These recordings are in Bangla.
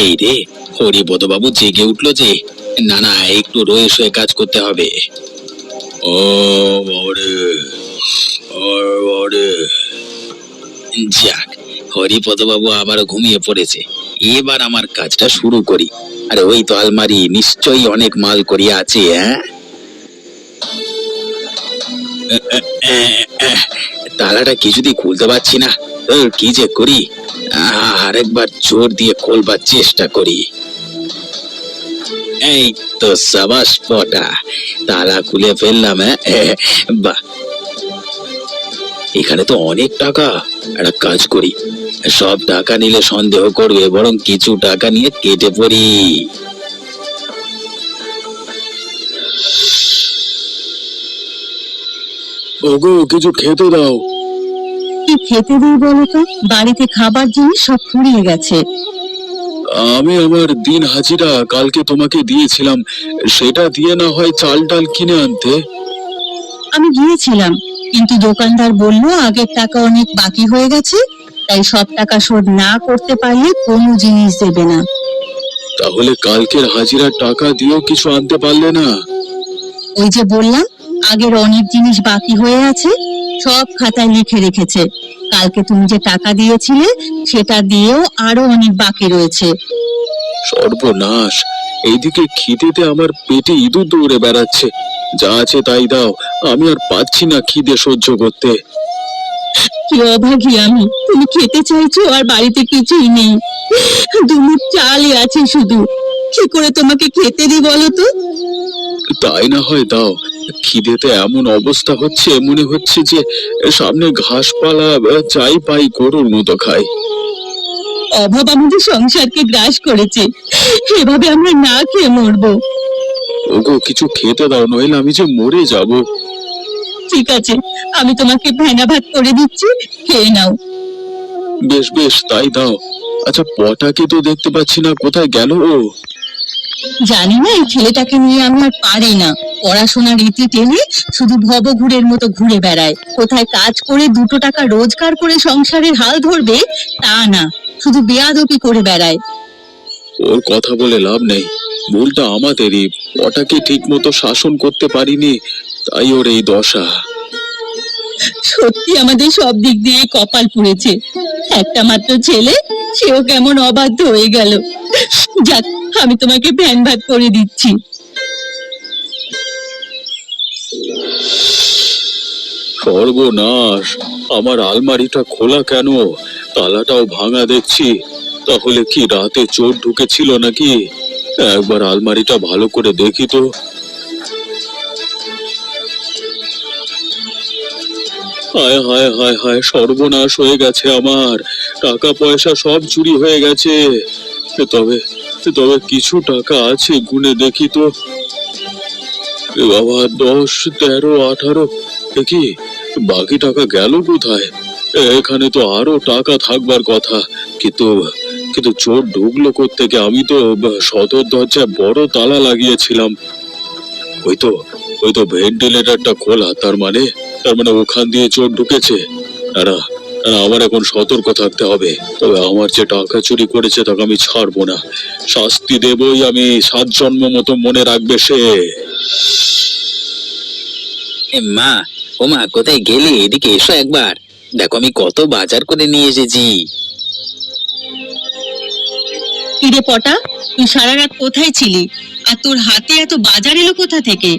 এই রে, হরিপদ বাবু জেগে উঠলো যে। না না, একটু রয়ে শুয়ে কাজ করতে হবে। ও বাবারে, ও বাবারে। যাক, হরিপদ বাবু আবার ঘুমিয়ে পড়েছে। এবার আমার কাজটা শুরু করি। আরে ওই তো আলমারি, নিশ্চয়ই অনেক মাল করিয়া আছে। তালাটা কিছুতেই খুলতে পারছি না। কি যে করি, আরেকবার জোর দিয়ে খোলবার চেষ্টা করি। এই তো সাবাস পটা, তালা খুলে ফেললাম। বাহ, এখানে তো অনেক টাকা। একটা কাজ করি, সব টাকা নিলে সন্দেহ করবে, বরং কিছু টাকা নিয়ে কেটে পড়ি। ওগো, কিছু খেতে দাও। কি খেতে দিই বলো তো? বাড়িতে খাবার জিনিস সব ফুরিয়ে গেছে। আমি আমার দিন হাজিরা কালকে তোমাকে দিয়েছিলাম, সেটা দিয়ে না হয় চাল ডাল কিনে আনতে। আমি গিয়েছিলাম, কিন্তু দোকানদার বলল আগের টাকা অনেক বাকি হয়ে গেছে, তাই সব টাকা শোধ না করতে পারলে কোনো জিনিস দেবে না। তাহলে কালকের হাজিরার টাকা দিয়েও কিছু আনতে পারলে না? ওই যে বললাম, আগের অনেক জিনিস বাকি হয়ে আছে, সব খাতায় লিখে রেখেছে। কালকে তুমি যে টাকা দিয়েছিলে সেটা দিয়েও আরো অনেক বাকি রয়েছে। সর্বনাশ, এইদিকে খিদেতে আমার পেটে ইঁদুর দৌড়ে বেড়াচ্ছে। যা আছে তাই দাও, আমি আর পাচ্ছি না খিদে সহ্য করতে। কি অভাগী আমি, তুমি খেতে চাইছো আর বাড়িতে কিছুই নেই। দুমুঠ চালই আছে শুধু, কি করে তোমাকে খেতে দিই বলো তো? তাই না হয় দাও। খিদেতে এমন অবস্থা হচ্ছে, মনে হচ্ছে যে সামনে ঘাসপালা যাই পাই গরুর মতো খাই। অভাব আমাদের সংসারকে গ্রাস করেছে, এভাবে আমরা না খেয়ে মরবো। ওগো, কিছু খেতে দাও, নইলে আমি যে মরে যাব। ঠিক আছে, আমি তোমাকে ভেনা ভাত করে দিচ্ছি, খেয়ে নাও। বেশ বেশ, তাই দাও। আচ্ছা, পটাকে তো দেখতে পাচ্ছি না, কোথায় গেল ও? জানি না, এই ছেলেটাকে নিয়ে আমি আর পারি না। পড়াশোনার রীতি টেনে শুধু ভবঘুরের মতো ঘুরে বেড়ায়। কোথায় কাজ করে দুটো টাকা রোজগার করে সংসারের হাল ধরবে তা না, শুধু বেয়াদবি করে বেড়ায়। ওর কথা বলে লাভ নেই, ভুলটা আমাদেরই। ওটাকে ঠিক মতো শাসন করতে পারিনি, তাই ওর এই দশা। সত্যি আমাদের সব দিক দিয়ে কপাল পুড়েছে। একটা মাত্র ছেলে, সেও কেমন অবাধ্য হয়ে গেল। যাক, আমি তোমাকে ভ্যান ভাত করে দিচ্ছি। সর্বনাশ, আমার আলমারিটা খোলা কেন? তালাটাও ভাঙা দেখছি। তাহলে কি রাতে চোর ঢুকেছিল নাকি? একবার আলমারিটা ভালো করে দেখি তো। হায় হায় হায় হায়, সর্বনাশ হয়ে গেছে আমার। টাকা পয়সা সব চুরি হয়ে গেছে। তবে তবে কিছু টাকা আছে, গুনে দেখি তো। এ বাবা, 10, 13, 18, দেখি বাকি টাকা গেল কোথায়? এখানে তো আরো টাকা থাকবার কথা, কিন্তু কিন্তু চোর ঢুকলো কোত্থেকে? আমি তো সদর দরজায় বড় তালা লাগিয়েছিলাম। ওই তো ওই তো ভেন্টিলেটরটা খোলা, তার মানে ওখান দিয়ে চোর ঢুকেছে। না, আমার এখন সতর্ক থাকতে হবে। তবে আমার যে টাকা চুরি করেছে তাকে আমি ছাড়বো না। শাস্তি দেবই আমি, 7 জন্ম মতো মনে রাখবে সে। মা, ও মা, কোথায় গেলে? এদিকে এসো একবার, দেখো আমি কত বাজার করে নিয়ে এসেছি। কিরে পটা, তুই সারা রাত কোথায় ছিলি? আর তোর হাতে এত বাজার এলো কোথা থেকে?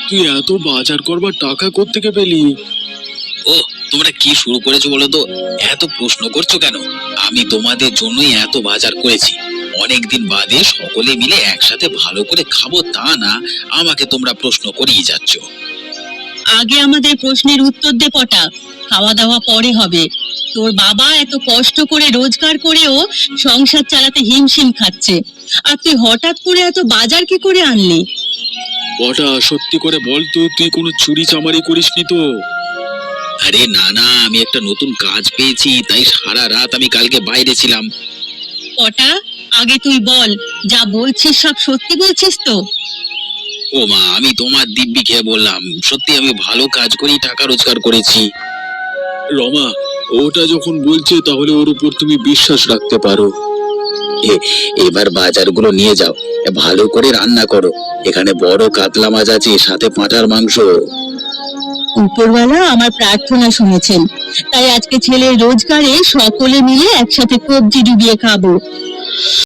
তুই এত বাজার করবার টাকা কোত্থেকে পেলি? ও, তোমরা কি শুরু করেছো বলো তো? এত প্রশ্ন করছো কেন? আমি তোমাদের জন্যই এত বাজার করেছি। অনেকদিন বাদে সকলে মিলে একসাথে ভালো করে খাবো তা না, আমাকে তোমরা প্রশ্ন করিয়ে যাচ্ছ। আগে আমাদের প্রশ্নের উত্তর দে পটা, খাওয়া দাওয়া পরে হবে। তোর বাবা এত কষ্ট করে রোজগার করেও সংসার চালাতে হিমশিম খাচ্ছে, আর তুই হঠাৎ করে এত বাজার কি করে আনলি? ওটা সত্যি করে বল তো, তুই কোনো চুরি চামারি করিসনি তো? আরে না না, আমি একটা নতুন কাজ পেয়েছি, তাই সারা রাত আমি কালকে বাইরে ছিলাম। পটা, আগে তুই বল, যা বলছিস সব সত্যি বলছিস তো? ও মা, আমি তোমার দিব্যি খেয়ে বললাম, সত্যি আমি ভালো কাজ করেই টাকা রোজগার করেছি। রমা, ওটা যখন বলছে তাহলে ওর উপর তুমি বিশ্বাস রাখতে পারো। এবার বাজারগুলো নিয়ে যাও, ভালো করে রান্না করো। এখানে বড় কাতলা মাছ আছে, সাথে পাঁঠার মাংস। উপরওয়ালা আমার প্রার্থনা শুনেছেন, তাই আজকে ছেলের রোজগারে সকলে মিলে একসাথে কবজি ডুবিয়ে খাবো।